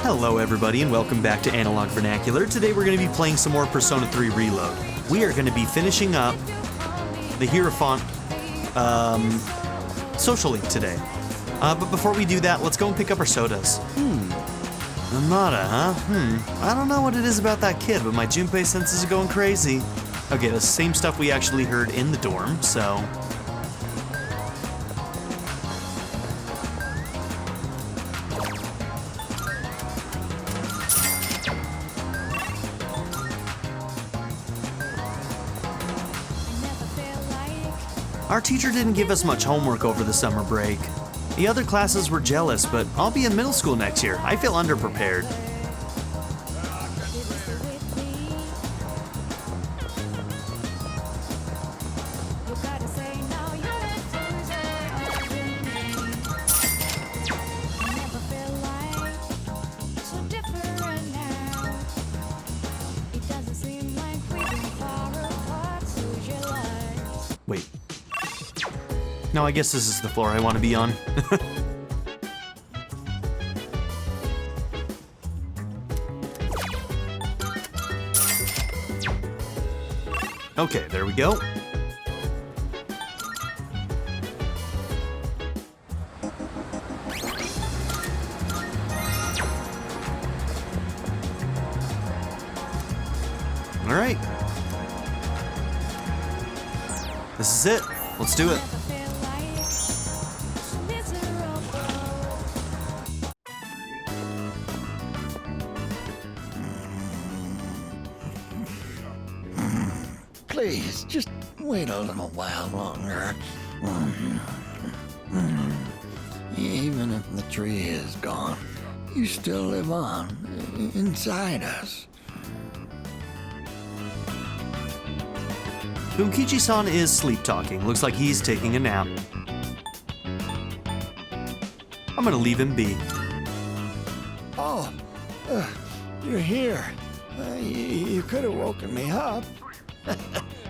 Hello everybody and welcome back to Analog Vernacular. Today we're going to be playing some more Persona 3 Reload. We are going to be finishing up the Hierophant social link today. But before we do that, let's go and pick up our sodas. Amada, huh? I don't know what it is about that kid, but my Junpei senses are going crazy. Okay, the same stuff we actually heard in the dorm, so... Our teacher didn't give us much homework over the summer break. The other classes were jealous, but I'll be in middle school next year. I feel underprepared. Wait. No, I guess this is the floor I want to be on. Okay, there we go. All right. This is it. Let's do it. Please, just wait a little while longer. Even if the tree is gone, you still live on, inside us. Bunkichi-san is sleep-talking. Looks like he's taking a nap. I'm gonna leave him be. Oh, you're here. You could have woken me up.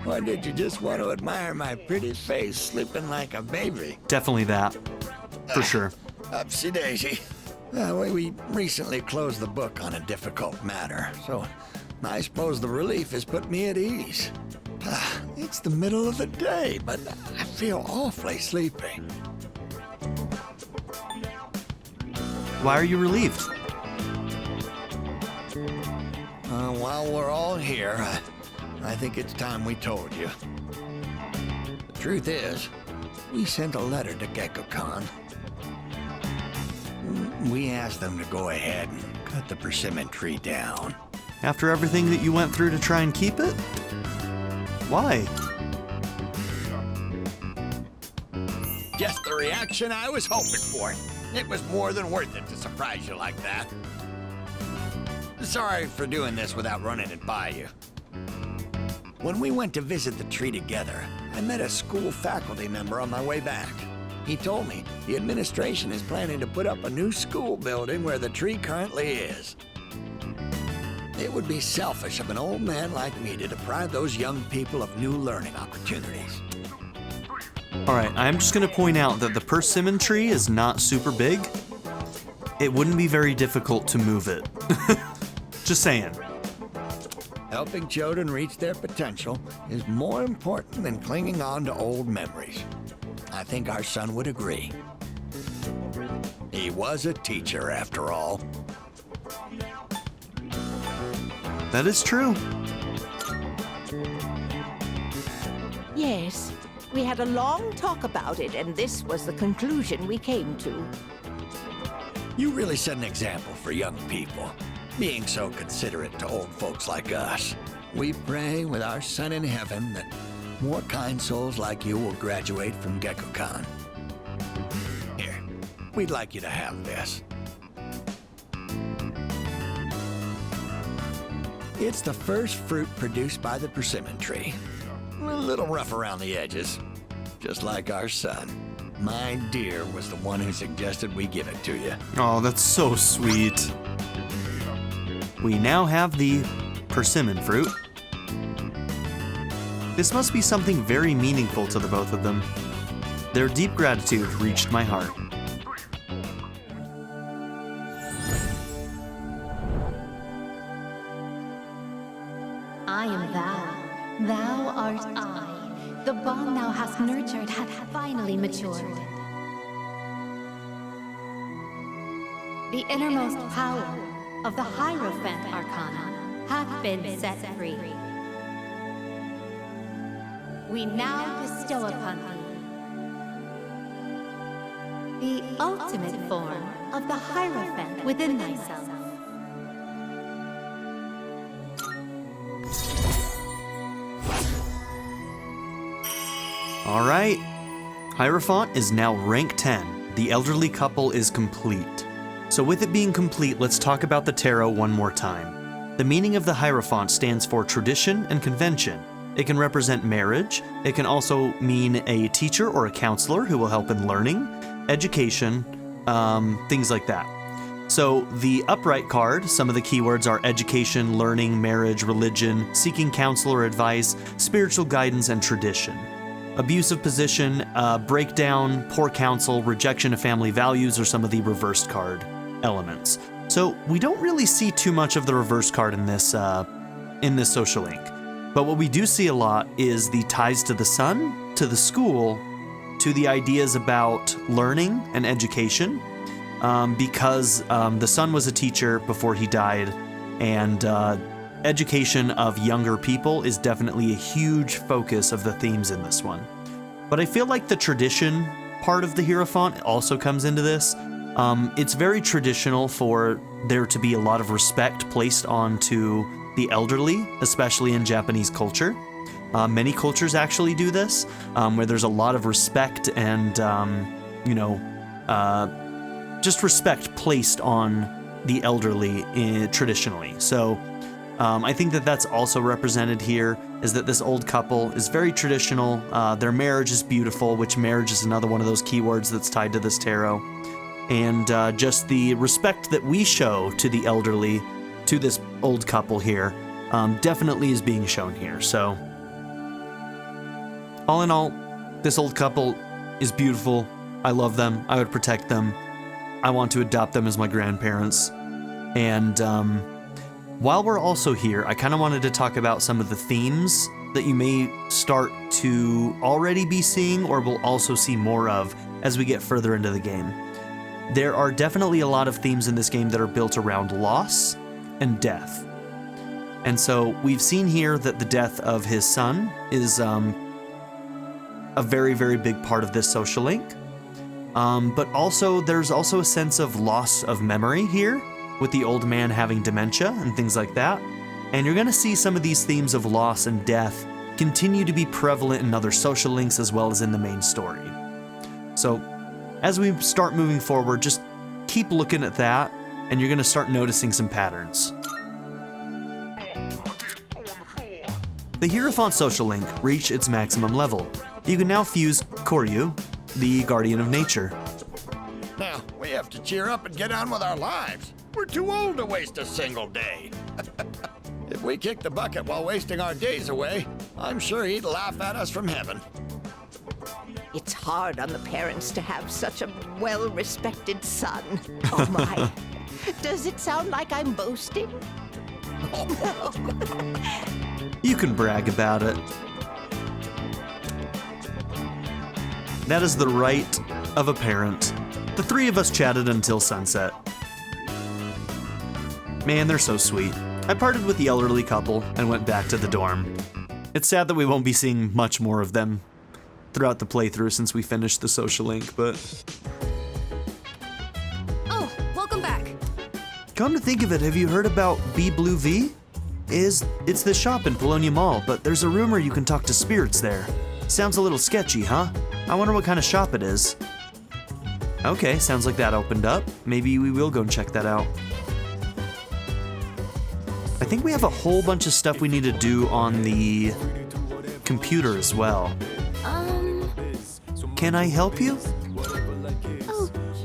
Or did you just want to admire my pretty face sleeping like a baby? Definitely that. For sure. Upsy daisy. We recently closed the book on a difficult matter, so I suppose the relief has put me at ease. It's the middle of the day, but I feel awfully sleepy. Why are you relieved? While we're all here, I think it's time we told you. The truth is, we sent a letter to Gekko-kan. We asked them to go ahead and cut the persimmon tree down. After everything that you went through to try and keep it? Why? Just the reaction I was hoping for. It was more than worth it to surprise you like that. Sorry for doing this without running it by you. When we went to visit the tree together, I met a school faculty member on my way back. He told me the administration is planning to put up a new school building where the tree currently is. It would be selfish of an old man like me to deprive those young people of new learning opportunities. Alright, I'm just gonna point out that the persimmon tree is not super big. It wouldn't be very difficult to move it. Just saying. Helping children reach their potential is more important than clinging on to old memories. I think our son would agree. He was a teacher, after all. That is true. Yes, we had a long talk about it, and this was the conclusion we came to. You really set an example for young people, being so considerate to old folks like us. We pray with our son in heaven that more kind souls like you will graduate from Gekko-kan. Here, we'd like you to have this. It's the first fruit produced by the persimmon tree. A little rough around the edges, just like our son. My dear was the one who suggested we give it to you. Oh, that's so sweet. We now have the persimmon fruit. This must be something very meaningful to the both of them. Their deep gratitude reached my heart. I am thou. Thou art I. The bond thou hast nurtured hath finally matured. The innermost power of the Hierophant Arcana hath been set free. We now bestow upon thee the ultimate form of the Hierophant within thyself. All right. Hierophant is now rank 10. The elderly couple is complete. So with it being complete, let's talk about the tarot one more time. The meaning of the Hierophant stands for tradition and convention. It can represent marriage. It can also mean a teacher or a counselor who will help in learning, education, things like that. So the upright card, some of the keywords are education, learning, marriage, religion, seeking counsel or advice, spiritual guidance, and tradition. Abusive position, breakdown, poor counsel, rejection of family values are some of the reversed card elements. So we don't really see too much of the reverse card in this social link. But what we do see a lot is the ties to the sun, to the school, to the ideas about learning and education, because the son was a teacher before he died, and education of younger people is definitely a huge focus of the themes in this one. But I feel like the tradition part of the Hierophant also comes into this. It's very traditional for there to be a lot of respect placed onto the elderly, especially in Japanese culture. Many cultures actually do this, where there's a lot of respect and, just respect placed on the elderly traditionally. So I think that that's also represented here, is that this old couple is very traditional. Their marriage is beautiful, which marriage is another one of those keywords that's tied to this tarot. And just the respect that we show to the elderly, to this old couple here, definitely is being shown here. So all in all, this old couple is beautiful. I love them. I would protect them. I want to adopt them as my grandparents. And while we're also here, I kind of wanted to talk about some of the themes that you may start to already be seeing or will also see more of as we get further into the game. There are definitely a lot of themes in this game that are built around loss and death. And so we've seen here that the death of his son is a very, very big part of this social link. But also there's also a sense of loss of memory here, with the old man having dementia and things like that. And you're going to see some of these themes of loss and death continue to be prevalent in other social links as well as in the main story. So as we start moving forward, just keep looking at that, and you're going to start noticing some patterns. The Hierophant social link reached its maximum level. You can now fuse Koryu, the guardian of nature. Now, we have to cheer up and get on with our lives. We're too old to waste a single day. If we kick the bucket while wasting our days away, I'm sure he'd laugh at us from heaven. It's hard on the parents to have such a well-respected son. Oh my. Does it sound like I'm boasting? You can brag about it. That is the right of a parent. The three of us chatted until sunset. Man, they're so sweet. I parted with the elderly couple and went back to the dorm. It's sad that we won't be seeing much more of them throughout the playthrough since we finished the social link, but... Oh, welcome back. Come to think of it, have you heard about B Blue V? It's this shop in Polonia Mall, but there's a rumor you can talk to spirits there. Sounds a little sketchy, huh? I wonder what kind of shop it is. Okay, sounds like that opened up. Maybe we will go and check that out. I think we have a whole bunch of stuff we need to do on the computer as well. Can I help you?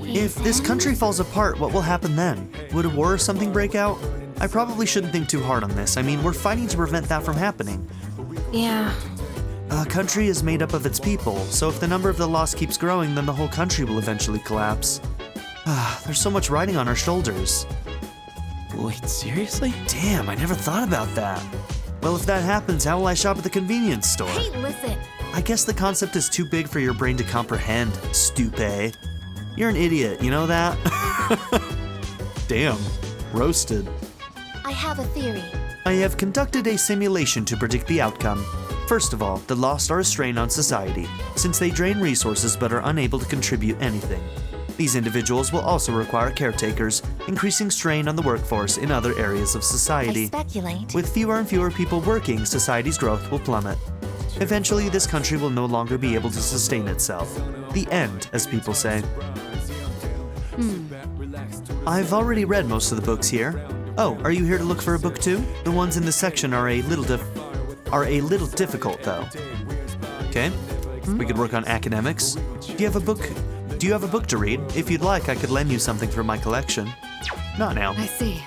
If this country falls apart, what will happen then? Would a war or something break out? I probably shouldn't think too hard on this. I mean, we're fighting to prevent that from happening. Yeah. A country is made up of its people, so if the number of the lost keeps growing, then the whole country will eventually collapse. There's so much riding on our shoulders. Wait, seriously? Damn, I never thought about that. Well, if that happens, how will I shop at the convenience store? Hey, listen. I guess the concept is too big for your brain to comprehend, stupid. You're an idiot, you know that? Damn, roasted. I have a theory. I have conducted a simulation to predict the outcome. First of all, the lost are a strain on society, since they drain resources but are unable to contribute anything. These individuals will also require caretakers, increasing strain on the workforce in other areas of society. I speculate. With fewer and fewer people working, society's growth will plummet. Eventually, this country will no longer be able to sustain itself. The end, as people say. I've already read most of the books here. Oh, are you here to look for a book too? The ones in this section are a little difficult though. Okay, we could work on academics. Do you have a book to read? If you'd like, I could lend you something from my collection. Not now. I see.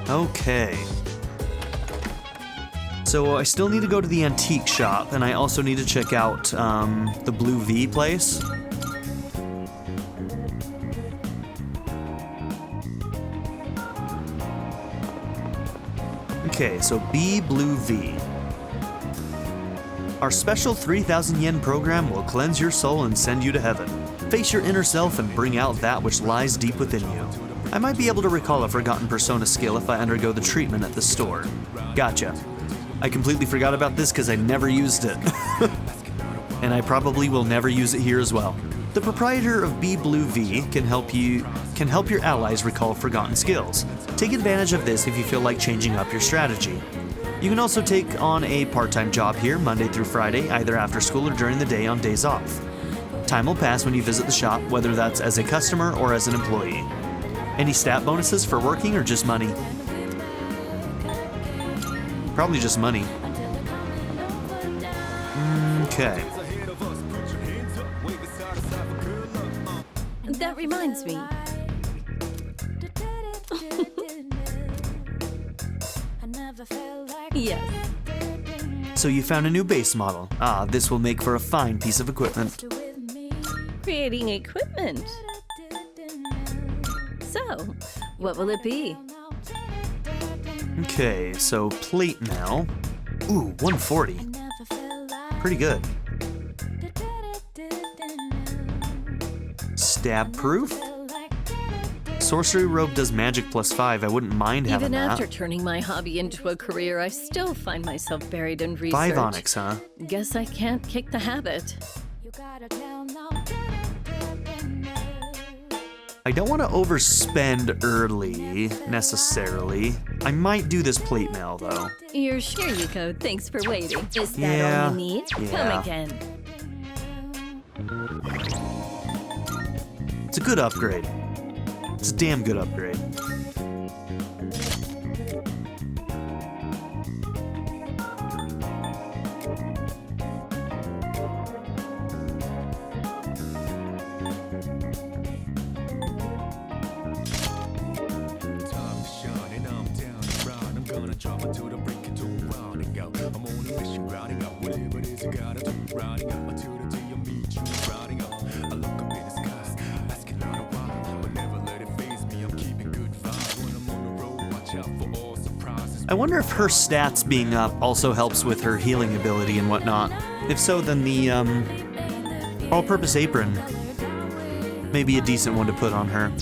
Okay. So I still need to go to the antique shop, and I also need to check out the Blue V place. Okay, so B Blue V. Our special 3,000 yen program will cleanse your soul and send you to heaven. Face your inner self and bring out that which lies deep within you. I might be able to recall a forgotten Persona skill if I undergo the treatment at the store. Gotcha. I completely forgot about this because I never used it. And I probably will never use it here as well. The proprietor of B Blue V can help your allies recall forgotten skills. Take advantage of this if you feel like changing up your strategy. You can also take on a part-time job here Monday through Friday, either after school or during the day on days off. Time will pass when you visit the shop, whether that's as a customer or as an employee. Any stat bonuses for working or just money? Probably just money. Okay. That reminds me. Yes. So you found a new base model. Ah, this will make for a fine piece of equipment. Creating equipment. So, what will it be? Okay, so plate mail. Ooh, 140. Pretty good. Stab proof? Sorcery robe does magic +5. I wouldn't mind having Even that. after turning my hobby into a career, I still find myself buried in research. 5 onyx, huh? Guess I can't kick the habit. I don't want to overspend early, necessarily. I might do this plate mail, though. You're sure, Yuko. Thanks for waiting. Is that Yeah, all you need? yeah. Come again. It's a good upgrade. It's a damn good upgrade. I wonder if her stats being up also helps with her healing ability and whatnot. If so, then the all-purpose apron may be a decent one to put on her.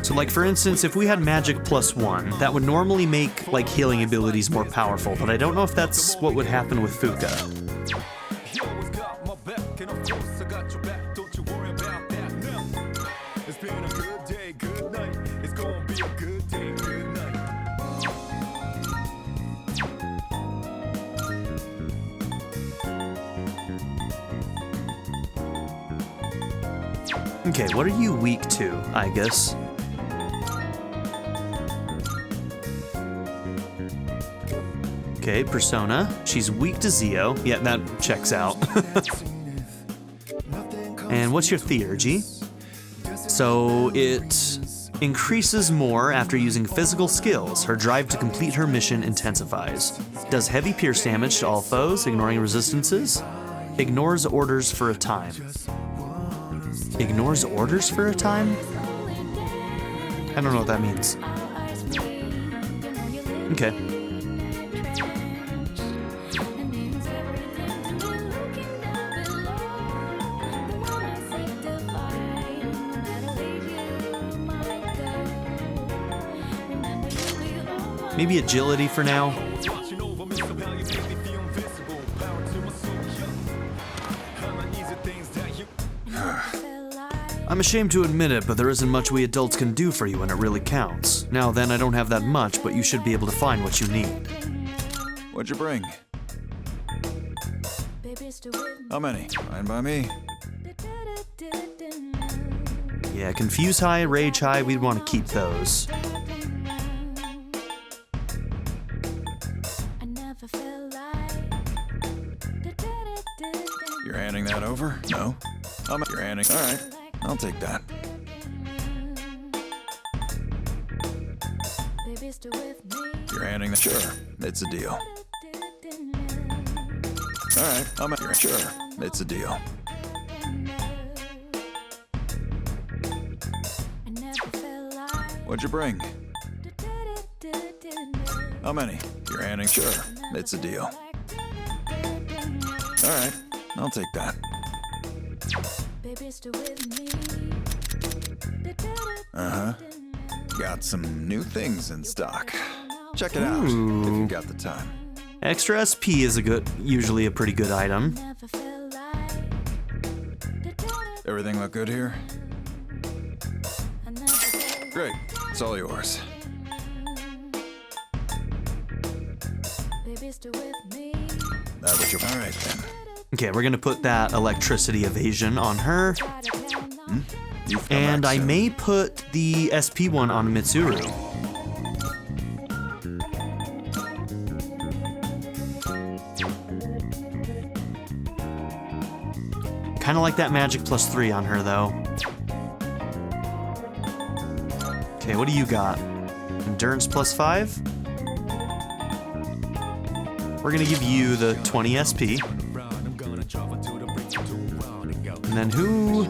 So like for instance, if we had magic +1, that would normally make like healing abilities more powerful, but I don't know if that's what would happen with Fuka. Okay, what are you weak to, I guess? Okay, Persona. She's weak to Zio. Yeah, that checks out. And what's your theurgy? So it Increases more after using physical skills. Her drive to complete her mission intensifies. Does heavy pierce damage to all foes, ignoring resistances. Ignores orders for a time. Ignores orders for a time? I don't know what that means. Okay. Maybe agility for now. I'm ashamed to admit it, but there isn't much we adults can do for you when it really counts. Now then, I don't have that much, but you should be able to find what you need. What'd you bring? How many? Fine by me. Yeah, Confuse High, Rage High, we'd want to keep those. You're handing that over? No? You're handing... Alright, I'll take that. You're handing that... Sure, it's a deal. Alright, you're... Sure, it's a deal. What'd you bring? How many? You're handing... Sure, it's a deal. Alright, I'll take that. Uh-huh. Got some new things in stock. Check it out if you got the time. Extra SP is usually a pretty good item. Everything look good here? Great, it's all yours. That what you... Alright then. Okay, we're gonna put that electricity evasion on her. And I may put the SP one on Mitsuru. Kinda like that magic +3 on her though. Okay, what do you got? Endurance +5? We're gonna give you the 20 SP. And then who?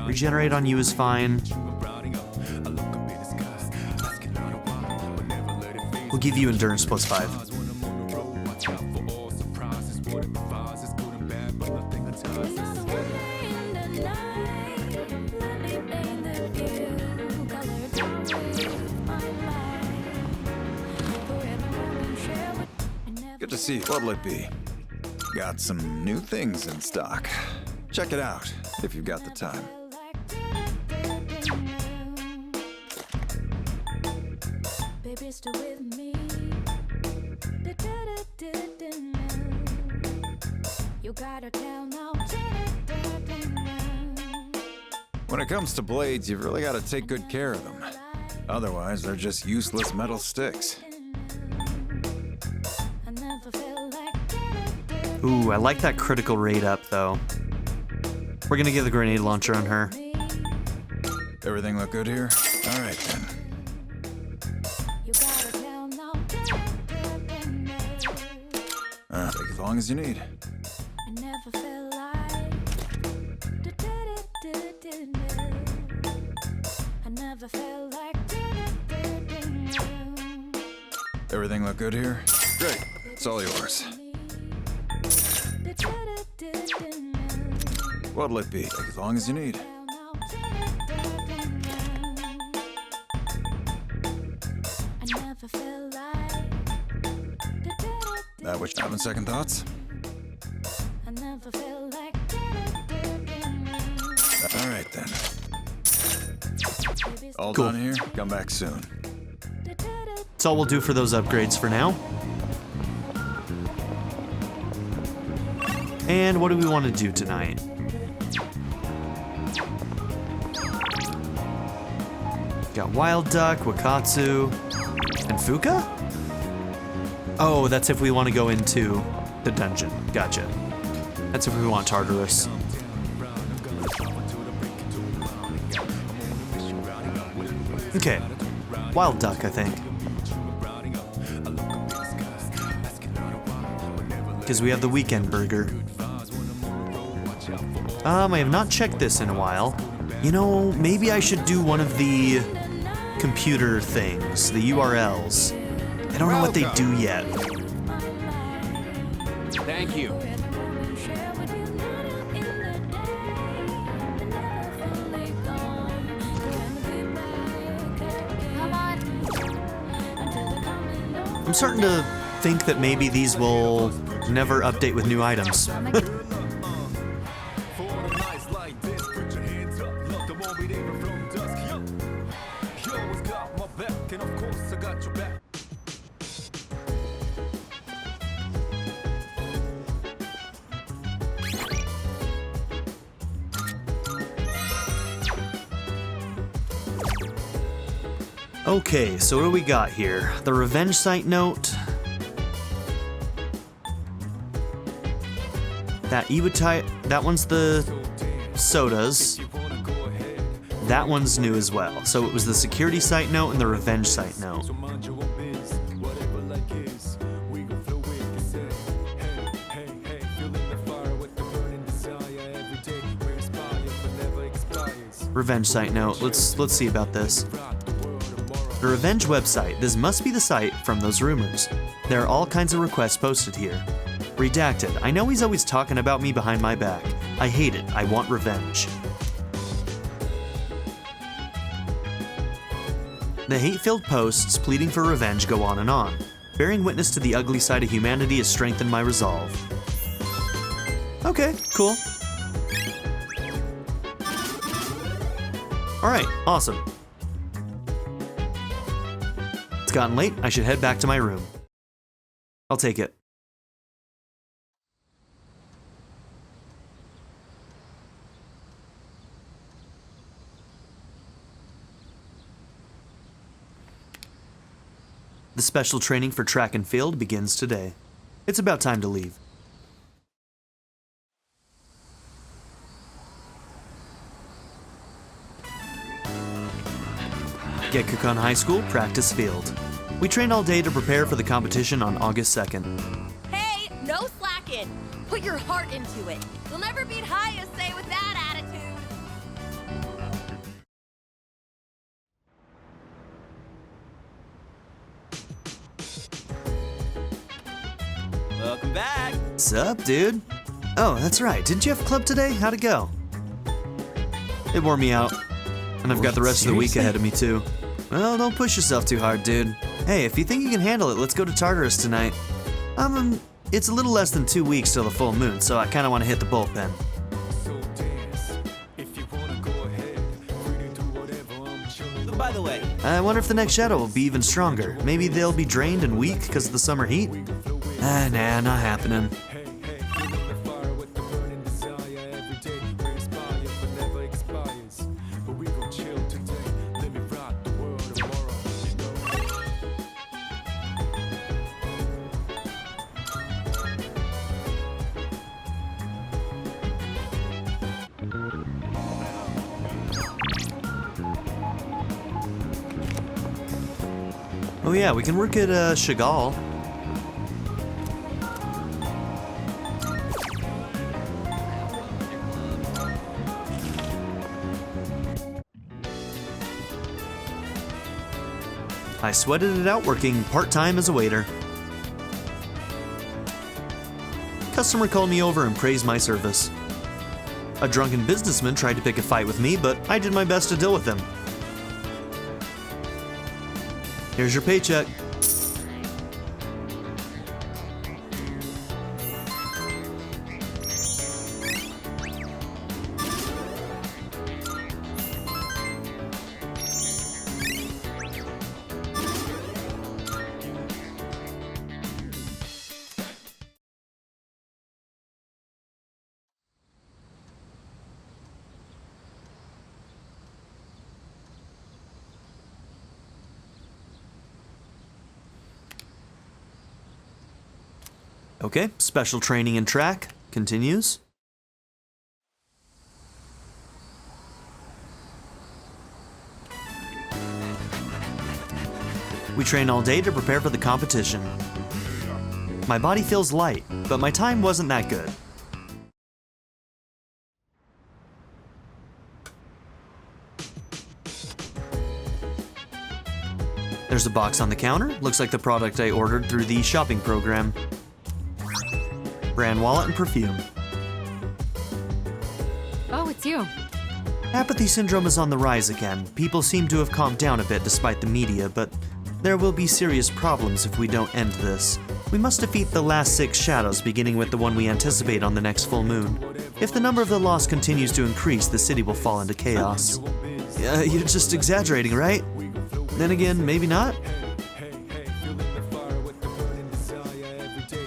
Regenerate on you is fine. We'll give you endurance +5. Good to see you. What'll it be? Got some new things in stock. Check it out if you've got the time. When it comes to blades, you've really got to take good care of them. Otherwise, they're just useless metal sticks. Ooh, I like that critical rate up though. We're gonna get the grenade launcher on her. Everything look good here? Alright then. Take as long as you need. Everything look good here? Great, it's all yours. What'll it be? Take as long as you need. That which having second thoughts? Alright then. All Cool. done here? Come back soon. That's all we'll do for those upgrades for now. And what do we want to do tonight? Got Wild Duck, Wakatsu, and Fuka? Oh, that's if we want to go into the dungeon. Gotcha. That's if we want Tartarus. Okay. Wild duck, I think. Because we have the weekend burger. I have not checked this in a while. You know, maybe I should do one of the computer things, the URLs. I don't know what they do yet. Thank you. I'm starting to think that maybe these will never update with new items. Okay, so what do we got here? The revenge site note. That Iwatai, that one's the sodas. That one's new as well. So it was the security site note and the revenge site note. Revenge site note. Let's see about this. The Revenge website. This must be the site from those rumors. There are all kinds of requests posted here. Redacted. I know he's always talking about me behind my back. I hate it. I want revenge. The hate-filled posts pleading for revenge go on and on. Bearing witness to the ugly side of humanity has strengthened my resolve. Okay, cool. Alright, awesome. It's gotten late, I should head back to my room. I'll take it. The special training for track and field begins today. It's about time to leave. Gekkukan High School Practice Field. We trained all day to prepare for the competition on August 2nd. Hey, no slacking. Put your heart into it. You'll never beat Hayase with that attitude. Welcome back. Sup, dude? Oh, that's right. Didn't you have club today? How'd it go? It wore me out. And I've got the rest of the week ahead of me, too. Well, don't push yourself too hard, dude. Hey, if you think you can handle it, let's go to Tartarus tonight. It's a little less than 2 weeks till the full moon, so I kind of want to hit the bullpen. By the way, I wonder if the next shadow will be even stronger. Maybe they'll be drained and weak because of the summer heat? Nah, not happening. Oh yeah, we can work at Chagall. I sweated it out working part-time as a waiter. Customer called me over and praised my service. A drunken businessman tried to pick a fight with me, but I did my best to deal with him. Here's your paycheck. Okay, special training and track continues. We train all day to prepare for the competition. My body feels light, but my time wasn't that good. There's a box on the counter. Looks like the product I ordered through the shopping program. Brand wallet and perfume. Oh, it's you. Apathy syndrome is on the rise again. People seem to have calmed down a bit despite the media, but there will be serious problems if we don't end this. We must defeat the last 6 shadows, beginning with the one we anticipate on the next full moon. If the number of the lost continues to increase, the city will fall into chaos. You're just exaggerating, right? Then again, maybe not?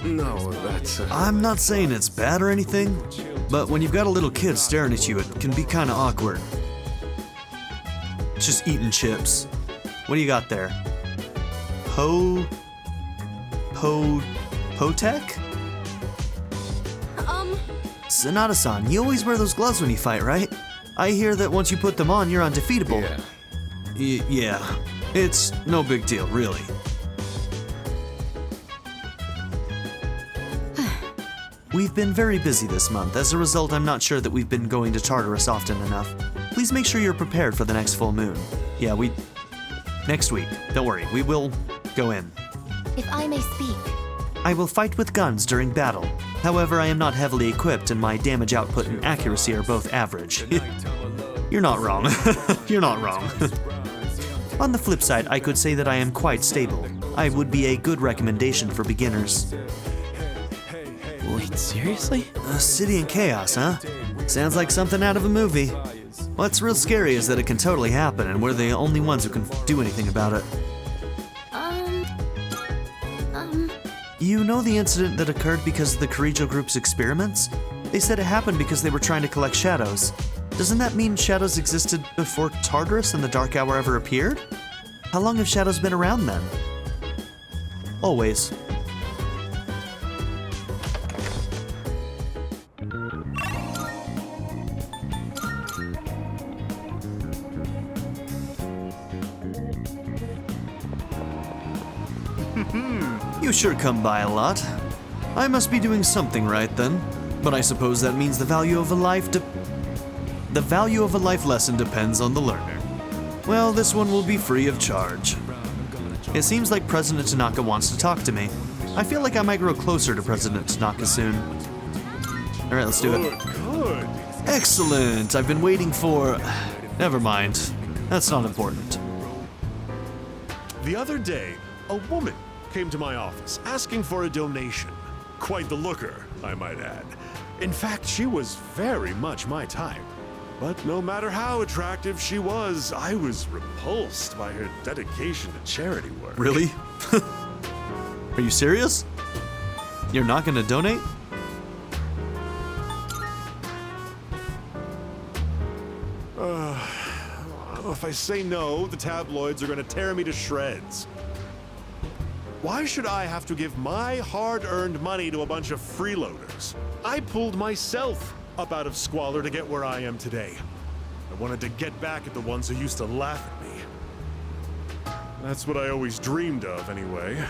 No, that's... I'm not saying it's bad or anything, but when you've got a little kid staring at you, it can be kinda awkward. It's just eating chips. What do you got there? Potech? Sonata-san, you always wear those gloves when you fight, right? I hear that once you put them on, you're undefeatable. Yeah. Yeah. It's no big deal, really. We've been very busy this month. As a result, I'm not sure that we've been going to Tartarus often enough. Please make sure you're prepared for the next full moon. Yeah, next week. Don't worry, we will go in. If I may speak. I will fight with guns during battle. However, I am not heavily equipped and my damage output and accuracy are both average. You're not wrong. You're not wrong. On the flip side, I could say that I am quite stable. I would be a good recommendation for beginners. Wait, seriously? A city in chaos, huh? Sounds like something out of a movie. What's real scary is that it can totally happen, and we're the only ones who can do anything about it. You know the incident that occurred because of the Kirijo group's experiments? They said it happened because they were trying to collect shadows. Doesn't that mean shadows existed before Tartarus and the Dark Hour ever appeared? How long have shadows been around then? Always. You sure come by a lot. I must be doing something right then. But I suppose that means the value of a life lesson depends on the learner. Well, this one will be free of charge. It seems like President Tanaka wants to talk to me. I feel like I might grow closer to President Tanaka soon. Alright, let's do it. Good. Excellent! I've been waiting for... Never mind. That's not important. The other day, a woman came to my office asking for a donation. Quite the looker, I might add. In fact, she was very much my type. But no matter how attractive she was, I was repulsed by her dedication to charity work. Really? Are you serious? You're not gonna donate? If I say no, the tabloids are gonna tear me to shreds. Why should I have to give my hard-earned money to a bunch of freeloaders? I pulled myself up out of squalor to get where I am today. I wanted to get back at the ones who used to laugh at me. That's what I always dreamed of, anyway.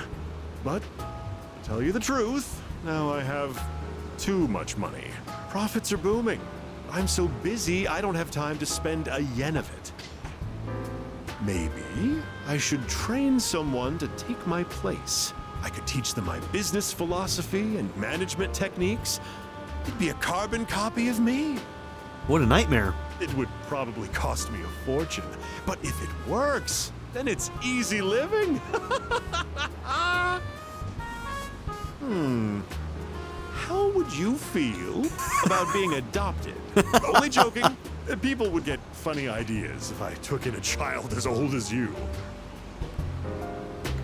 But, to tell you the truth, now I have too much money. Profits are booming. I'm so busy, I don't have time to spend a yen of it. Maybe I should train someone to take my place. I could teach them my business philosophy and management techniques. It'd be a carbon copy of me. What a nightmare. It would probably cost me a fortune, but if it works, then it's easy living. How would you feel about being adopted? Only joking. People would get funny ideas if I took in a child as old as you.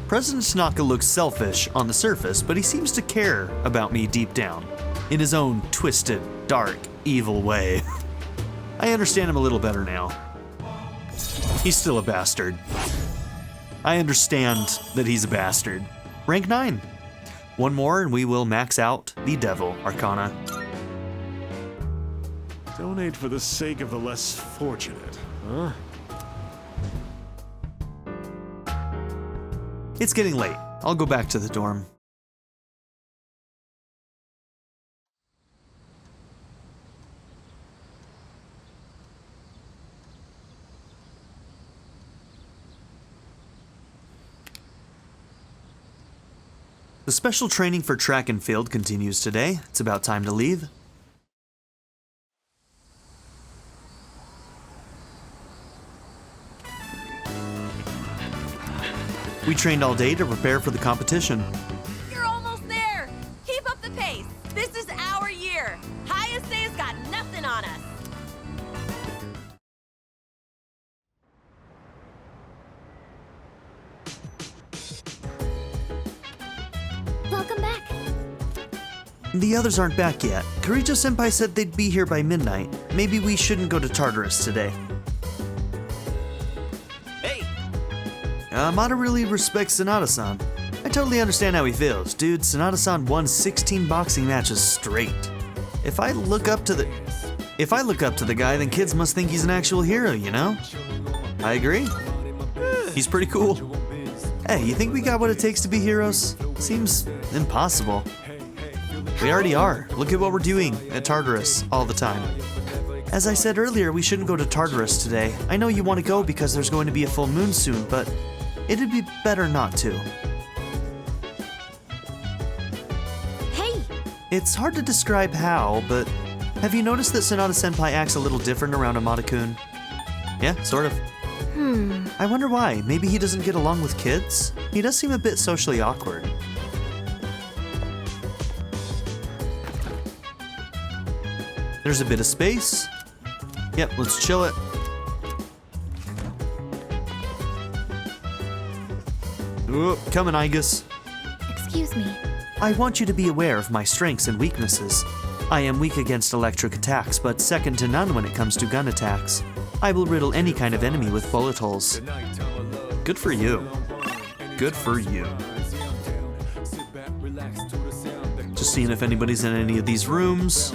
President Tanaka looks selfish on the surface, but he seems to care about me deep down, in his own twisted, dark, evil way. I understand him a little better now. He's still a bastard. I understand that he's a bastard. Rank 9. One more and we will max out the Devil Arcana. Donate for the sake of the less fortunate, huh? It's getting late. I'll go back to the dorm. The special training for track and field continues today. It's about time to leave. We trained all day to prepare for the competition. You're almost there. Keep up the pace. This is our year. Highest Day's got nothing on us. Welcome back. The others aren't back yet. Kirijo-senpai said they'd be here by midnight. Maybe we shouldn't go to Tartarus today. Hey! Amada really respects Sanada-san. I totally understand how he feels. Dude, Sanada-san won 16 boxing matches straight. If I look up to the guy, then kids must think he's an actual hero, you know? I agree. He's pretty cool. Hey, you think we got what it takes to be heroes? Seems impossible. We already are. Look at what we're doing at Tartarus all the time. As I said earlier, we shouldn't go to Tartarus today. I know you want to go because there's going to be a full moon soon, but it'd be better not to. Hey! It's hard to describe how, but have you noticed that Sanada-senpai acts a little different around Amada-kun? Yeah, sort of. I wonder why. Maybe he doesn't get along with kids? He does seem a bit socially awkward. There's a bit of space. Yep, let's chill it. Ooh, coming, Igus. Excuse me. I want you to be aware of my strengths and weaknesses. I am weak against electric attacks, but second to none when it comes to gun attacks. I will riddle any kind of enemy with bullet holes. Good for you. Good for you. Just seeing if anybody's in any of these rooms.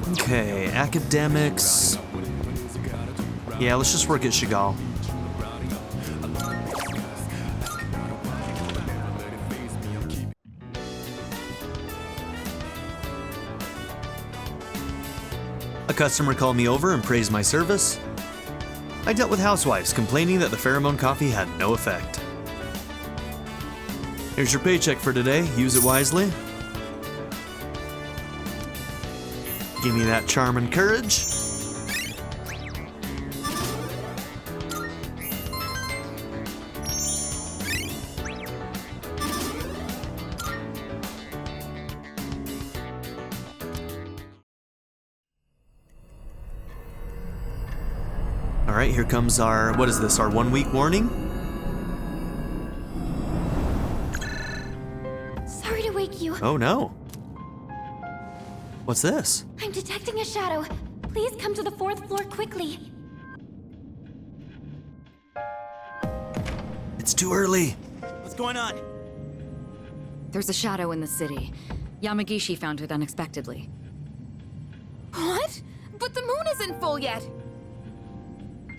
Okay, academics. Yeah, let's just work at Chagall. A customer called me over and praised my service. I dealt with housewives complaining that the pheromone coffee had no effect. Here's your paycheck for today. Use it wisely. Give me that charm and courage. All right, here comes our, what is this, our 1 week warning? Sorry to wake you. Oh no. What's this? I'm detecting a shadow. Please come to the 4th floor quickly. It's too early. What's going on? There's a shadow in the city. Yamagishi found it unexpectedly. What? But the moon isn't full yet.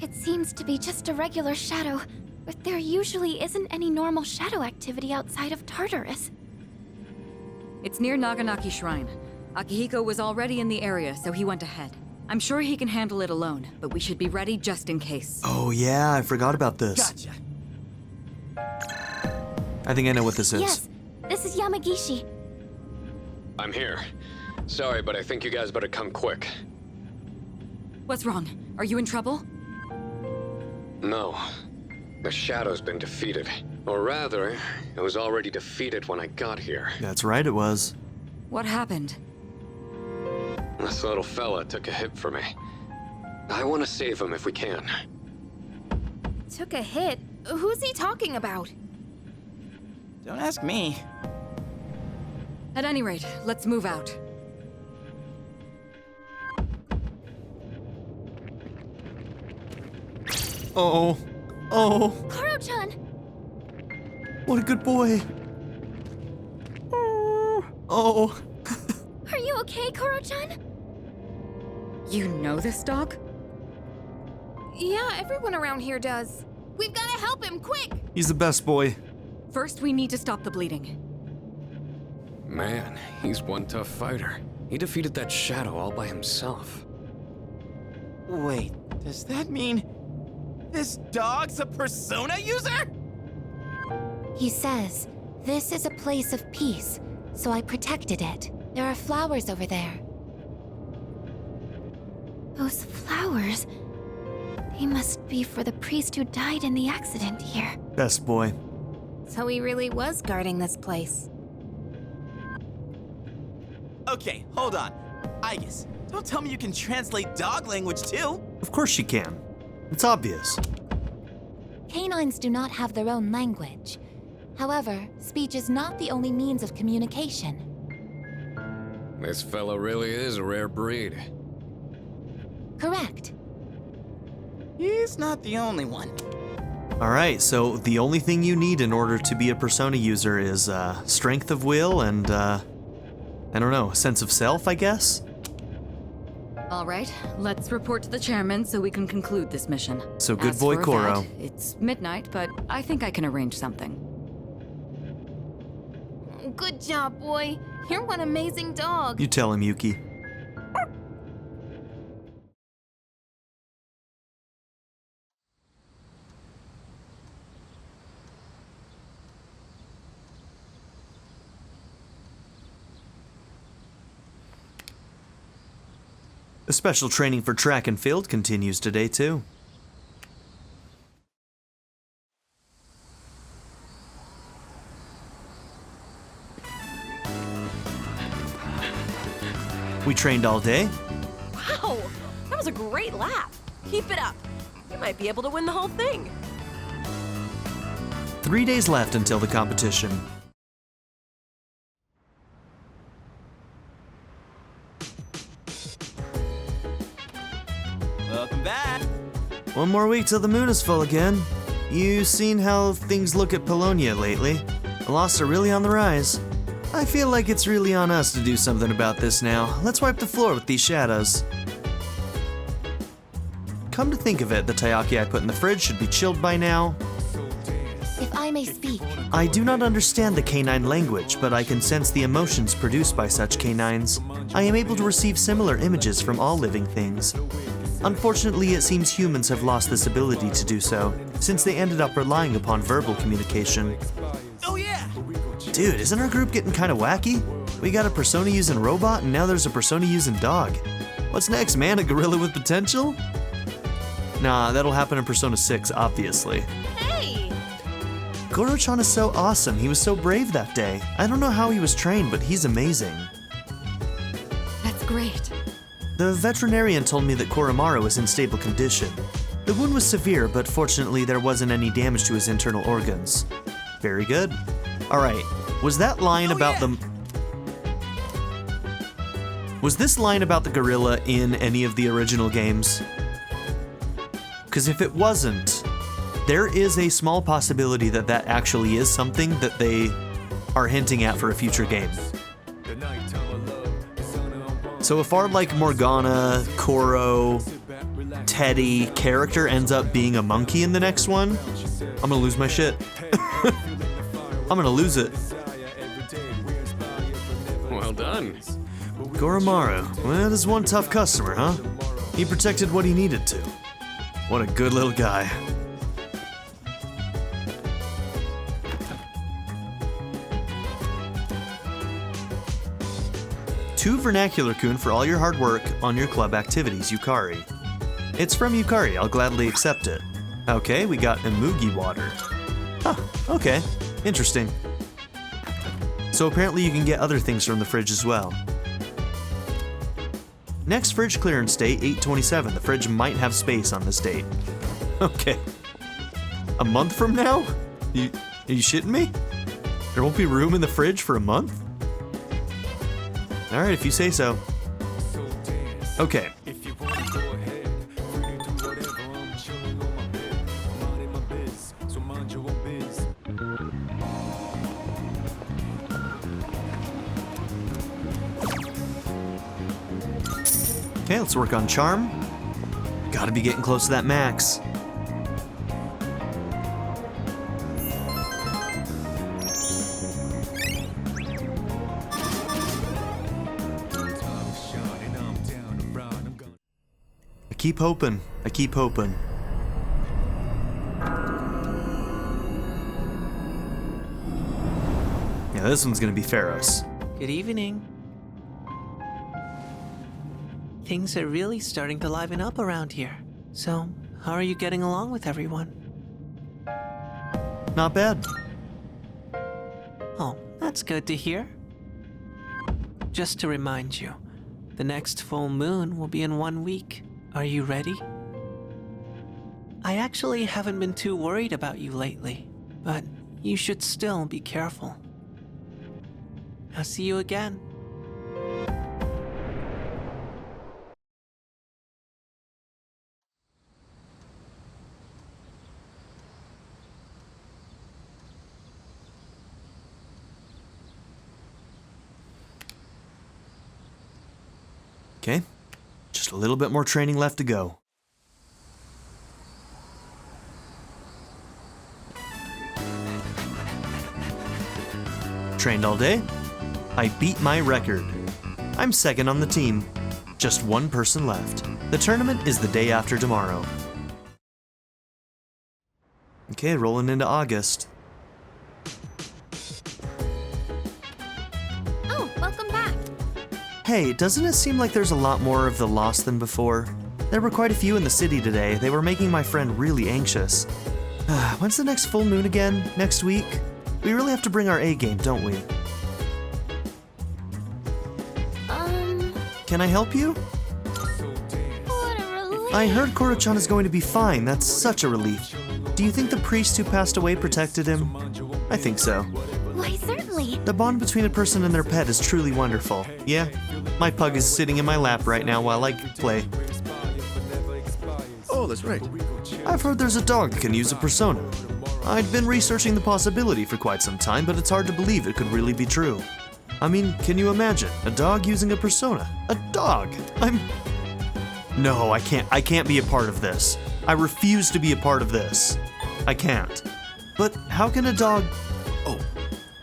It seems to be just a regular shadow, but there usually isn't any normal shadow activity outside of Tartarus. It's near Naganaki Shrine. Akihiko was already in the area, so he went ahead. I'm sure he can handle it alone, but we should be ready just in case. Oh yeah, I forgot about this. Gotcha. I think I know what this is. Yes, this is Yamagishi. I'm here. Sorry, but I think you guys better come quick. What's wrong? Are you in trouble? No. The Shadow's been defeated. Or rather, it was already defeated when I got here. That's right, it was. What happened? This little fella took a hit for me. I want to save him if we can. Took a hit? Who's he talking about? Don't ask me. At any rate, let's move out. Oh. Oh. Koro-chan! What a good boy. Oh. Are you okay, Koro-chan? You know this dog? Yeah, everyone around here does. We've got to help him, quick! He's the best boy. First, we need to stop the bleeding. Man, he's one tough fighter. He defeated that shadow all by himself. Wait, does that mean this dog's a Persona user? He says, this is a place of peace, so I protected it. There are flowers over there. Those flowers... They must be for the priest who died in the accident here. Best boy. So he really was guarding this place. Okay, hold on. Aegis, don't tell me you can translate dog language too. Of course she can. It's obvious. Canines do not have their own language. However, speech is not the only means of communication. This fellow really is a rare breed. Correct. He's not the only one. Alright, so the only thing you need in order to be a Persona user is strength of will and, I don't know, sense of self, I guess? All right, let's report to the chairman so we can conclude this mission. So good As boy, for Koro. that, it's midnight, but I think I can arrange something. Good job, boy. You're one amazing dog. You tell him, Yuki. The special training for track and field continues today, too. We trained all day. Wow, that was a great lap. Keep it up. You might be able to win the whole thing. 3 days left until the competition. Welcome back. One more week till the moon is full again. You seen how things look at Polonia lately? The loss are really on the rise. I feel like it's really on us to do something about this now. Let's wipe the floor with these shadows. Come to think of it, the taiyaki I put in the fridge should be chilled by now. If I may speak, I do not understand the canine language, but I can sense the emotions produced by such canines. I am able to receive similar images from all living things. Unfortunately, it seems humans have lost this ability to do so, since they ended up relying upon verbal communication. Oh yeah! Dude, isn't our group getting kinda wacky? We got a Persona using robot, and now there's a Persona using dog. What's next, man? A gorilla with potential? Nah, that'll happen in Persona 6, obviously. Hey! Koro-chan is so awesome. He was so brave that day. I don't know how he was trained, but he's amazing. That's great. The veterinarian told me that Koromaru was in stable condition. The wound was severe, but fortunately there wasn't any damage to his internal organs. Very good. Alright, was that line about the... Was this line about the gorilla in any of the original games? Because if it wasn't, there is a small possibility that that actually is something that they are hinting at for a future game. So if our, like, Morgana, Koro, Teddy character ends up being a monkey in the next one, I'm gonna lose my shit. I'm gonna lose it. Well done. Koromaru, well, this is one tough customer, huh? He protected what he needed to. What a good little guy. Two vernacular kun for all your hard work on your club activities, Yukari. It's from Yukari, I'll gladly accept it. Okay, we got Emugi water. Huh, okay, interesting. So apparently you can get other things from the fridge as well. Next fridge clearance date, 8/27. The fridge might have space on this date. Okay. A month from now? Are you shitting me? There won't be room in the fridge for a month? Alright, if you say so. Okay. Okay, let's work on charm. Gotta be getting close to that max. I keep hoping. I keep hoping. Yeah, this one's gonna be Pharaoh's. Good evening. Things are really starting to liven up around here. So, how are you getting along with everyone? Not bad. Oh, that's good to hear. Just to remind you, the next full moon will be in 1 week. Are you ready? I actually haven't been too worried about you lately, but you should still be careful. I'll see you again. Okay, just a little bit more training left to go. Trained all day. I beat my record. I'm second on the team. Just one person left. The tournament is the day after tomorrow. Okay, rolling into August. Oh, welcome back. Hey, doesn't it seem like there's a lot more of the Lost than before? There were quite a few in the city today. They were making my friend really anxious. When's the next full moon again? Next week? We really have to bring our A game, don't we? Can I help you? What a relief. I heard Koro-chan is going to be fine. That's such a relief. Do you think the priest who passed away protected him? I think so. Why, certainly. The bond between a person and their pet is truly wonderful. Yeah, my pug is sitting in my lap right now while I play. Oh, that's right. I've heard there's a dog that can use a persona. I'd been researching the possibility for quite some time, but it's hard to believe it could really be true. I mean, can you imagine? A dog using a persona? A dog! No, I can't be a part of this. I refuse to be a part of this. I can't. But how can a dog... Oh,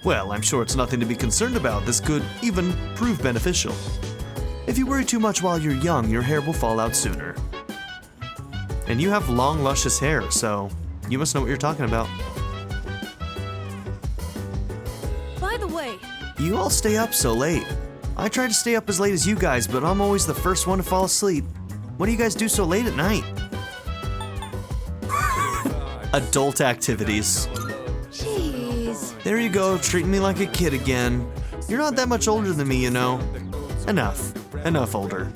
well, I'm sure it's nothing to be concerned about. This could even prove beneficial. If you worry too much while you're young, your hair will fall out sooner. And you have long, luscious hair, so you must know what you're talking about. By the way, You all stay up so late. I try to stay up as late as you guys, but I'm always the first one to fall asleep. What do you guys do so late at night? Adult activities. Jeez. There you go, treating me like a kid again. You're not that much older than me, you know. Enough. Enough older.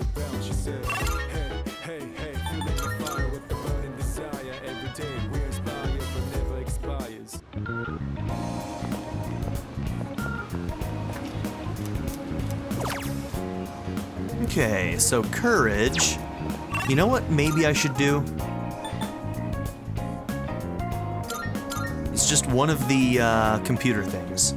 Okay, so courage. You know what maybe I should do? It's just one of the computer things.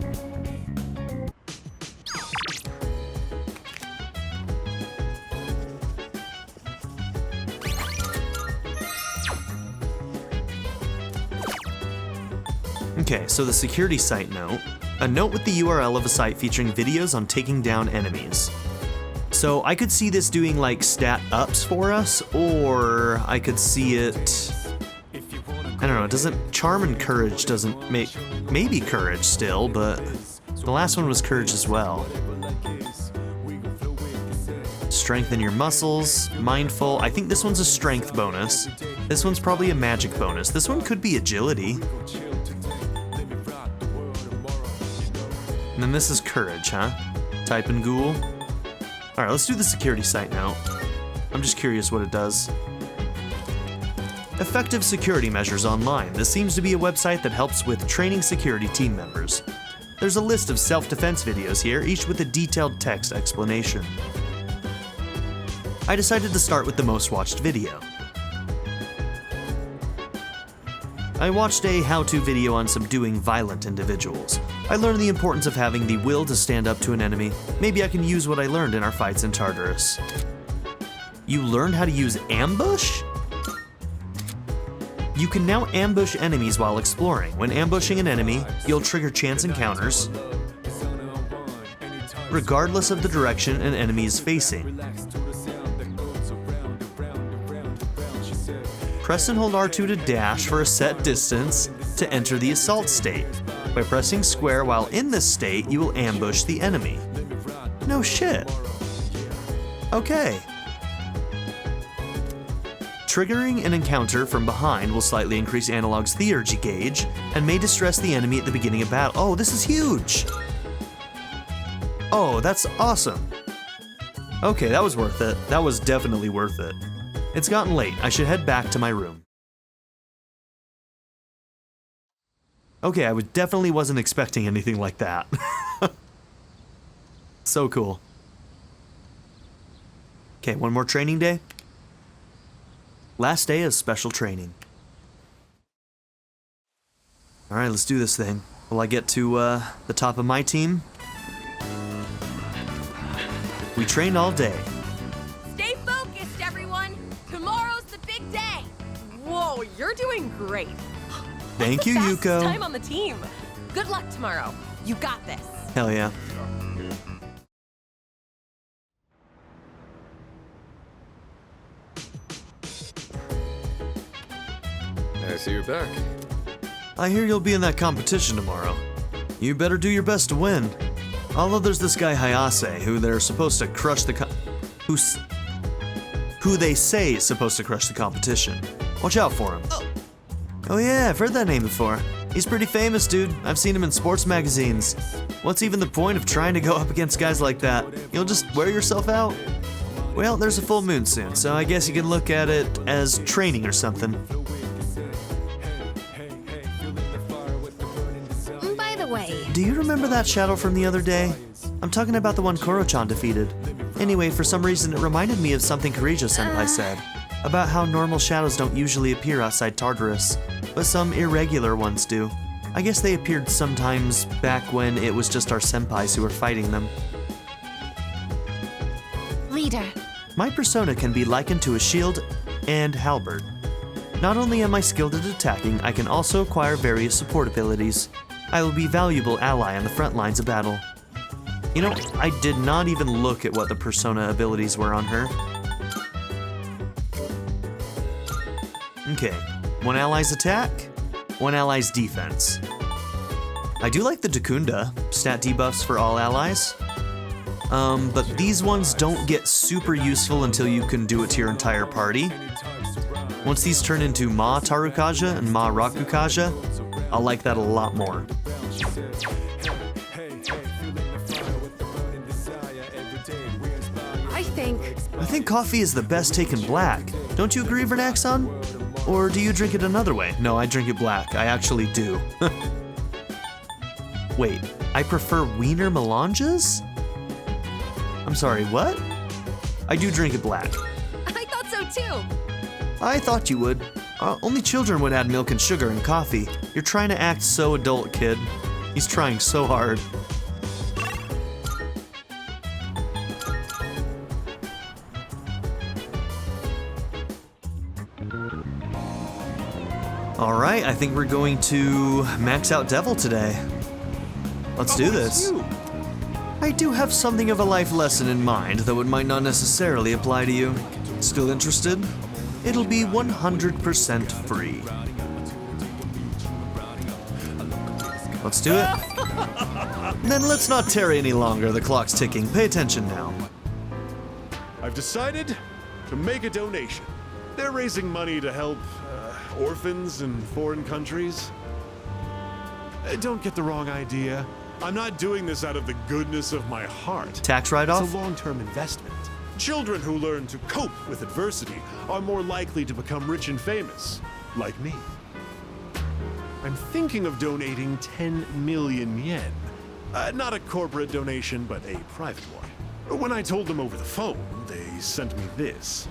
Okay, so the security site note. A note with the URL of a site featuring videos on taking down enemies. So I could see this doing like stat ups for us, or I could see it... I don't know, it doesn't... Charm and courage doesn't make... Maybe courage still, but the last one was courage as well. Strengthen your muscles, mindful. I think this one's a strength bonus. This one's probably a magic bonus. This one could be agility. And then this is courage, huh? Type and ghoul. Alright, let's do the security site now. I'm just curious what it does. Effective security measures online. This seems to be a website that helps with training security team members. There's a list of self-defense videos here, each with a detailed text explanation. I decided to start with the most watched video. I watched a how-to video on subduing violent individuals. I learned the importance of having the will to stand up to an enemy. Maybe I can use what I learned in our fights in Tartarus. You learned how to use ambush? You can now ambush enemies while exploring. When ambushing an enemy, you'll trigger chance encounters, regardless of the direction an enemy is facing. Press and hold R2 to dash for a set distance to enter the assault state. By pressing square while in this state, you will ambush the enemy. No shit. Okay. Triggering an encounter from behind will slightly increase Analog's theurgy gauge and may distress the enemy at the beginning of battle. Oh, this is huge! Oh, that's awesome. Okay, that was worth it. That was definitely worth it. It's gotten late. I should head back to my room. Okay, I definitely wasn't expecting anything like that. So cool. Okay, one more training day. Last day of special training. Alright, let's do this thing. Will I get to the top of my team? We trained all day. Stay focused, everyone! Tomorrow's the big day! Whoa, you're doing great! Thank you, Yuko. Time on the team. Good luck tomorrow. You got this. Hell yeah. I see you're back. I hear you'll be in that competition tomorrow. You better do your best to win. Although there's this guy Hayase, who they're supposed to crush the who they say is supposed to crush the competition. Watch out for him. Oh yeah, I've heard that name before. He's pretty famous, dude. I've seen him in sports magazines. What's even the point of trying to go up against guys like that? You'll just wear yourself out? Well, there's a full moon soon, so I guess you can look at it as training or something. By the way, do you remember that shadow from the other day? I'm talking about the one Koro-chan defeated. Anyway, for some reason it reminded me of something Kirijo-senpai said, about how normal shadows don't usually appear outside Tartarus, but some irregular ones do. I guess they appeared sometimes back when it was just our senpais who were fighting them. leader. My persona can be likened to a shield and halberd. Not only am I skilled at attacking, I can also acquire various support abilities. I will be a valuable ally on the front lines of battle. You know, I did not even look at what the persona abilities were on her. Okay, one ally's attack, one ally's defense. I do like the Dakunda, stat debuffs for all allies. But these ones don't get super useful until you can do it to your entire party. Once these turn into Ma Tarukaja and Ma Rakukaja, I'll like that a lot more. I think coffee is the best taken black. Don't you agree, Vernaxon? Or do you drink it another way? No, I drink it black. I actually do. Wait, I prefer wiener melanges? I'm sorry, what? I do drink it black. I thought so too. I thought you would. Only children would add milk and sugar in coffee. You're trying to act so adult, kid. He's trying so hard. Alright, I think we're going to max out Devil today. Let's do this. I do have something of a life lesson in mind, though it might not necessarily apply to you. Still interested? It'll be 100% free. Let's do it. Then let's not tarry any longer. The clock's ticking. Pay attention now. I've decided to make a donation. They're raising money to help orphans in foreign countries. Don't get the wrong idea. I'm not doing this out of the goodness of my heart. Tax write-off? It's a long-term investment. Children who learn to cope with adversity are more likely to become rich and famous, like me. I'm thinking of donating 10 million yen. Not a corporate donation, but a private one. When I told them over the phone, they sent me this.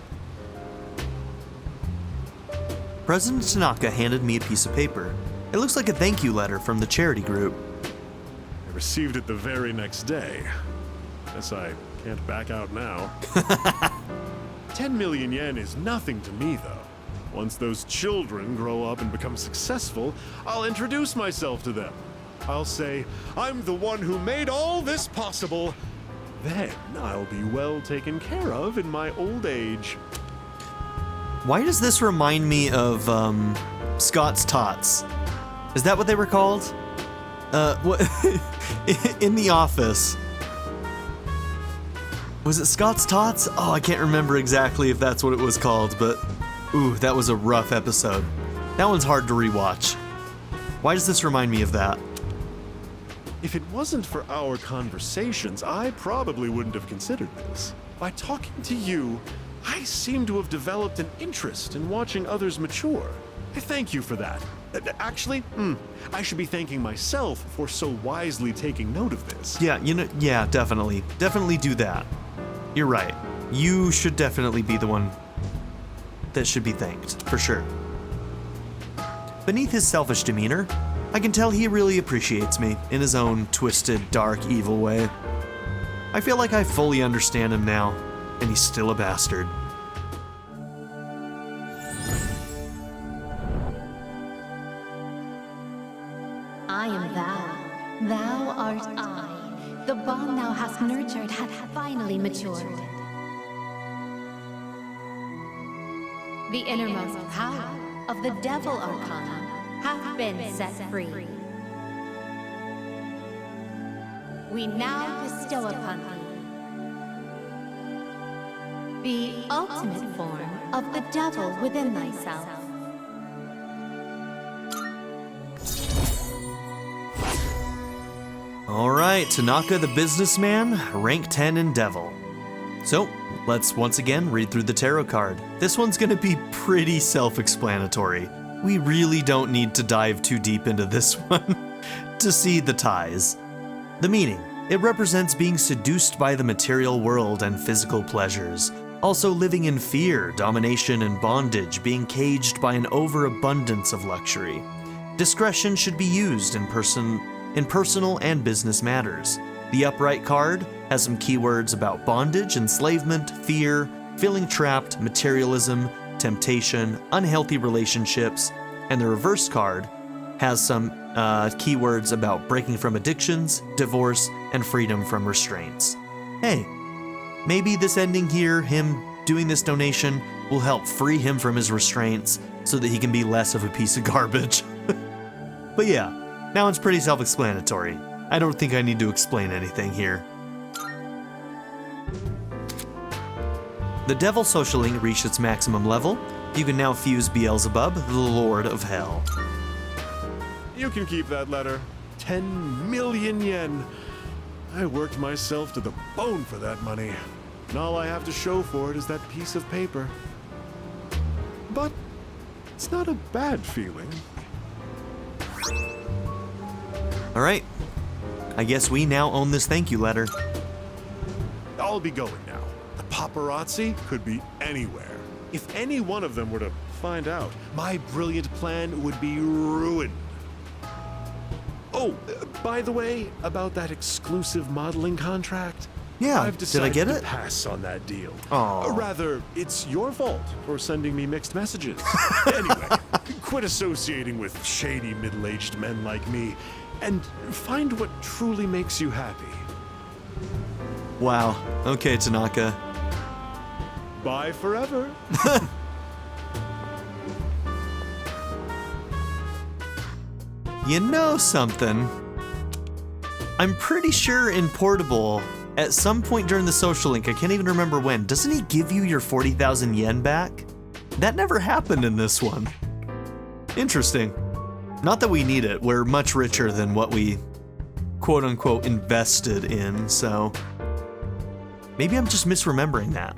President Tanaka handed me a piece of paper. It looks like a thank you letter from the charity group. I received it the very next day. Guess I can't back out now. 10 million yen is nothing to me, though. Once those children grow up and become successful, I'll introduce myself to them. I'll say, I'm the one who made all this possible. Then I'll be well taken care of in my old age. Why does this remind me of, Scott's Tots? Is that what they were called? What? In The Office. Was it Scott's Tots? Oh, I can't remember exactly if that's what it was called, but ooh, that was a rough episode. That one's hard to rewatch. Why does this remind me of that? If it wasn't for our conversations, I probably wouldn't have considered this. By talking to you, I seem to have developed an interest in watching others mature. I thank you for that. Actually, I should be thanking myself for so wisely taking note of this. Yeah, yeah, definitely. Definitely do that. You're right. You should definitely be the one that should be thanked, for sure. Beneath his selfish demeanor, I can tell he really appreciates me in his own twisted, dark, evil way. I feel like I fully understand him now, and he's still a bastard. I am thou. Thou art I. The bond thou hast nurtured hath finally matured. The innermost power of the Devil Arcana hath been set free. We now bestow upon thee the ultimate form of the Devil within thyself. Alright, Tanaka the businessman, rank 10 in Devil. So, let's once again read through the tarot card. This one's gonna be pretty self-explanatory. We really don't need to dive too deep into this one to see the ties. The meaning: it represents being seduced by the material world and physical pleasures, also living in fear, domination, and bondage, being caged by an overabundance of luxury. Discretion should be used in personal and business matters. The upright card has some keywords about bondage, enslavement, fear, feeling trapped, materialism, temptation, unhealthy relationships, and the reverse card has some keywords about breaking from addictions, divorce, and freedom from restraints. Hey, maybe this ending here, him doing this donation, will help free him from his restraints so that he can be less of a piece of garbage. But yeah, now it's pretty self-explanatory. I don't think I need to explain anything here. The Devil Social Link reached its maximum level. You can now fuse Beelzebub, the Lord of Hell. You can keep that letter. 10 million yen. I worked myself to the bone for that money. And all I have to show for it is that piece of paper. But it's not a bad feeling. Alright, I guess we now own this thank you letter. I'll be going now. The paparazzi could be anywhere. If any one of them were to find out, my brilliant plan would be ruined. Oh, by the way, about that exclusive modeling contract. Yeah, I've did I get decided it? to pass on that deal. Aw. Rather, it's your fault for sending me mixed messages. Anyway, quit associating with shady middle-aged men like me and find what truly makes you happy. Wow, okay, Tanaka. Bye forever. You know something? I'm pretty sure in Portable, at some point during the social link, I can't even remember when, doesn't he give you your 40,000 yen back? That never happened in this one. Interesting. Not that we need it, we're much richer than what we quote-unquote invested in, so maybe I'm just misremembering that.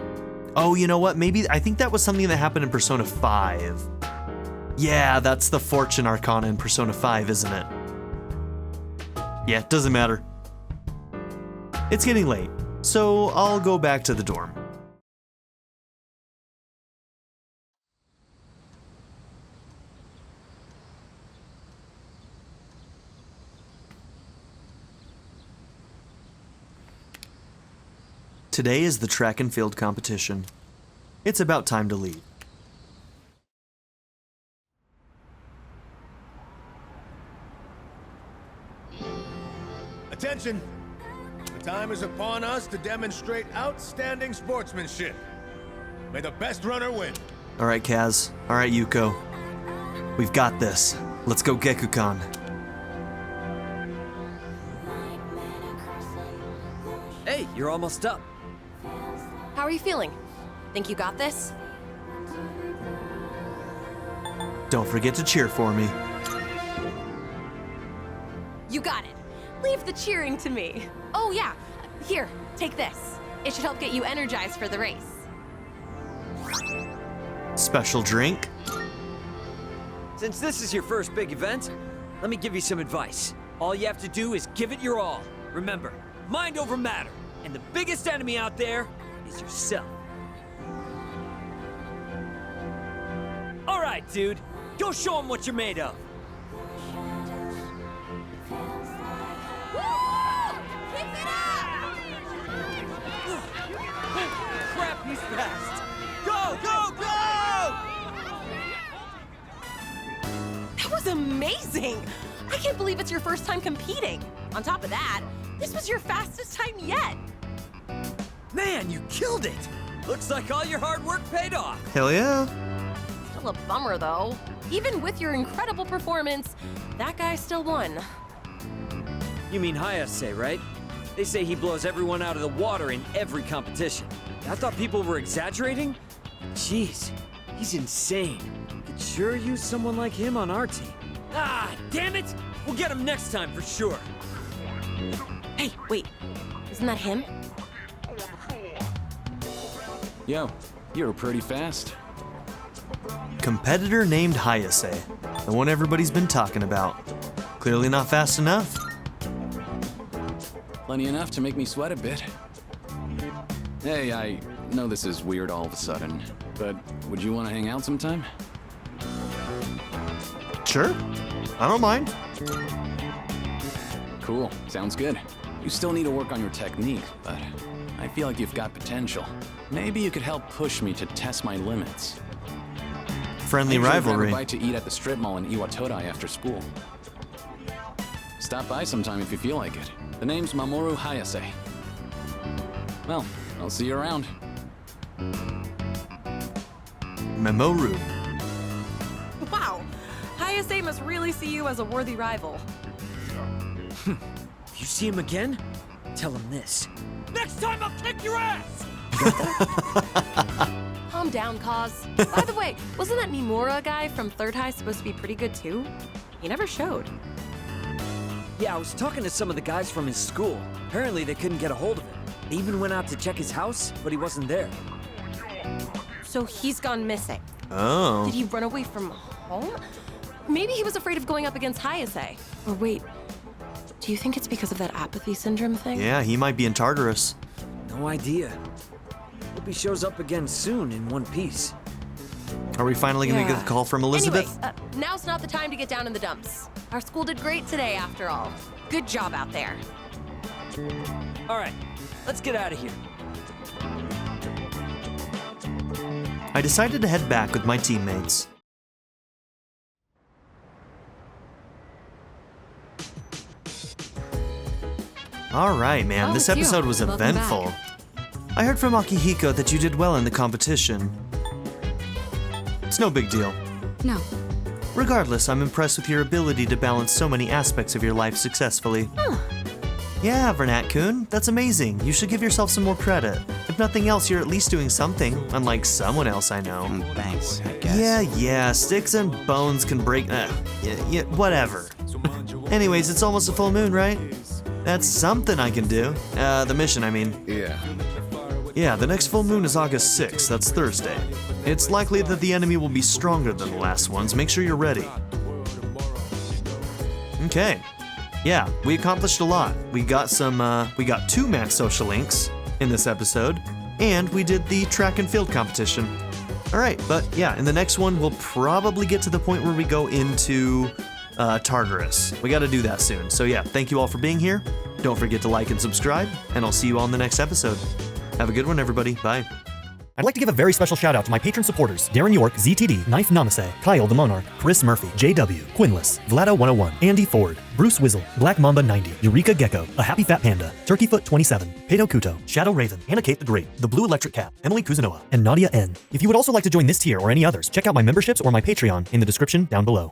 Oh, you know what? Maybe, I think that was something that happened in Persona 5. Yeah, that's the Fortune Arcana in Persona 5, isn't it? Yeah, doesn't matter. It's getting late, so I'll go back to the dorm. Today is the track and field competition. It's about time to leave. Attention! The time is upon us to demonstrate outstanding sportsmanship. May the best runner win. All right, Kaz. All right, Yuko. We've got this. Let's go Gekukan. Hey, you're almost up. How are you feeling? Think you got this? Don't forget to cheer for me. You got it. Leave the cheering to me. Oh yeah, here, take this. It should help get you energized for the race. Special drink? Since this is your first big event, let me give you some advice. All you have to do is give it your all. Remember, mind over matter. And the biggest enemy out there is yourself. All right, dude. Go show them what you're made of. Crap, he's fast. Go, go, go! That was amazing! I can't believe it's your first time competing. On top of that, this was your fastest time yet. Man, you killed it! Looks like all your hard work paid off. Hell yeah. Still a bummer though. Even with your incredible performance, that guy still won. You mean Hayase, right? They say he blows everyone out of the water in every competition. I thought people were exaggerating. Jeez, he's insane. Could sure use someone like him on our team. Ah, damn it! We'll get him next time for sure. Hey, wait. Isn't that him? Yo, you're pretty fast. Competitor named Hayase. The one everybody's been talking about. Clearly not fast enough. Plenty enough to make me sweat a bit. Hey, I know this is weird all of a sudden, but would you want to hang out sometime? Sure. I don't mind. Cool, sounds good. You still need to work on your technique, but I feel like you've got potential. Maybe you could help push me to test my limits. Friendly rivalry. Grab a bite to eat at the strip mall in Iwatodai after school. Stop by sometime if you feel like it. The name's Mamoru Hayase. Well, I'll see you around. Mamoru. Wow. Hayase must really see you as a worthy rival. If you see him again, tell him this. Next time I'll kick your ass! Calm down, Kaz. By the way, wasn't that Nimura guy from Third High supposed to be pretty good too? He never showed. Yeah, I was talking to some of the guys from his school. Apparently they couldn't get a hold of him. They even went out to check his house, but he wasn't there. So he's gone missing. Oh. Did he run away from home? Maybe he was afraid of going up against Hayase. Or wait, do you think it's because of that apathy syndrome thing? Yeah, he might be in Tartarus. No idea. Hope he shows up again soon in one piece. Are we finally gonna get the call from Elizabeth? Anyway, now's not the time to get down in the dumps. Our school did great today, after all. Good job out there. All right, let's get out of here. I decided to head back with my teammates. All right, man, Oh, this it's you. episode was Welcome eventful. I heard from Akihiko that you did well in the competition. It's no big deal. No. Regardless, I'm impressed with your ability to balance so many aspects of your life successfully. Huh. Yeah, Vernat-kun, that's amazing. You should give yourself some more credit. If nothing else, you're at least doing something, unlike someone else I know. Thanks, I guess. Yeah, sticks and bones can break, whatever. Anyways, it's almost a full moon, right? That's something I can do. The mission, I mean. Yeah. Yeah, the next full moon is August 6th, that's Thursday. It's likely that the enemy will be stronger than the last ones. Make sure you're ready. Okay. yeah, we accomplished a lot. We got 2 max social links in this episode, and we did the track and field competition. All right, but yeah, in the next one, we'll probably get to the point where we go into Tartarus. We got to do that soon. So yeah, thank you all for being here. Don't forget to like and subscribe, and I'll see you all in the next episode. Have a good one, everybody. Bye. I'd like to give a very special shout out to my patron supporters: Darren York, ZTD, Knife Namaste, Kyle the Monarch, Chris Murphy, JW, Quinless, Vlado101, Andy Ford, Bruce Wizzle, Black Mamba 90, Eureka Gecko, A Happy Fat Panda, Turkeyfoot 27, Pato Kuto, Shadow Raven, Hannah Kate the Great, The Blue Electric Cat, Emily Kuzanoa, and Nadia N. If you would also like to join this tier or any others, check out my memberships or my Patreon in the description down below.